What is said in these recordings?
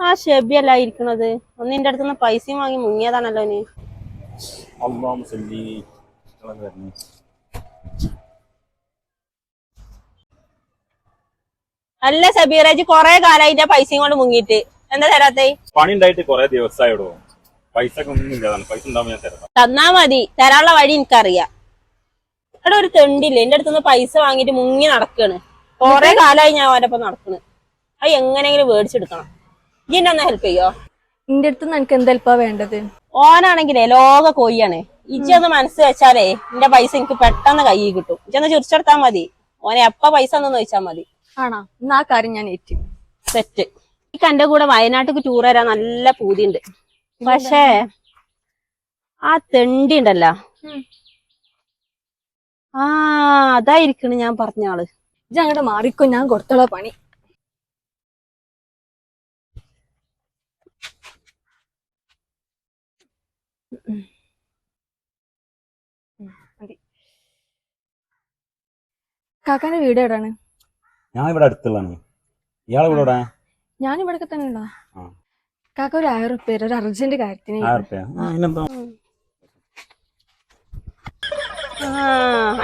ആ ഷെബിയല്ല ഇരിക്കണത്. ഒന്ന് നിന്റെ അടുത്തുനിന്ന് പൈസയും വാങ്ങി മുങ്ങിയതാണല്ലോ നീ. അല്ല സബീറേജ് കൊറേ കാലായിട്ട് പൈസയും കൊണ്ട് മുങ്ങിയിട്ട് എന്താ തരാത്തേ? പണി ഉണ്ടായിട്ട് കൊറേ ദിവസമായിടോ. പൈസ ഒന്നും പൈസ ഉണ്ടാവുമ്പോ ഞാൻ തരാം. തന്നാ മതി, തരാനുള്ള വഴി എനിക്കറിയാം. അവിടെ ഒരു തെണ്ടില്ലേ എന്റെ അടുത്തുനിന്ന് പൈസ വാങ്ങിട്ട് മുങ്ങി നടക്കാണ്. കൊറേ കാലായി ഞാൻ അവരൊപ്പം നടക്കണ്. അത് എങ്ങനെയെങ്കിലും മേടിച്ചെടുക്കണം. ഇജ്ജ് എന്നെ ഒന്ന് ഹെൽപ്പ് ചെയ്യോ? നിന്റെ അടുത്ത് നിനക്ക് എന്താ ഹെൽപ്പാ വേണ്ടത്? ഓനാണെങ്കിലേ ലോക കോഴിയാണ്. ഇജ്ജൊന്ന് മനസ്സ് വെച്ചാലേ എന്റെ പൈസ എനിക്ക് പെട്ടെന്ന് കയ്യിൽ കിട്ടും. ഇജ്ജൊന്ന് ചിരിച്ചെടുത്താ മതി. ഓനെ എപ്പ പൈസ ഒന്ന് ചോദിച്ചാ മതി. ആണോ? എന്നാ ആ കാര്യം ഞാൻ ഏറ്റി. സെറ്റ്. എനിക്ക് എന്റെ കൂടെ വയനാട്ടിക്ക് ടൂർ വരാൻ നല്ല പൂതിയുണ്ട്. പക്ഷേ ആ തെണ്ടി ഉണ്ടല്ലോ, ആ അതായിരിക്കണ് ഞാൻ പറഞ്ഞ ആള്. ഇജ്ജ് അങ്ങോട്ട് മാറിക്കോ, ഞാൻ കൊടുത്തോളാ പണി. കാക്കാന്റെ വീട് എവിടാണ്? ഞാൻ ഇവിടെ അടുത്തുള്ളതാണ്. ഇയാളെ ഇവിടെ? ഞാൻ ഇവിടെ തന്നെ ഉണ്ടോ? കാക്ക ഒരു 1000 റുപ്യ ഒരു അർജന്റ് കാര്യത്തിന്.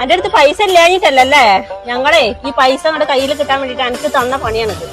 എന്റെ അടുത്ത് പൈസ ഇല്ലാഞ്ഞിട്ടല്ലേ ഞങ്ങളെ ഈ പൈസ അങ്ങോട്ട് കയ്യിൽ കിട്ടാൻ വേണ്ടിട്ട് എനിക്ക് തന്ന പണിയാണിത്.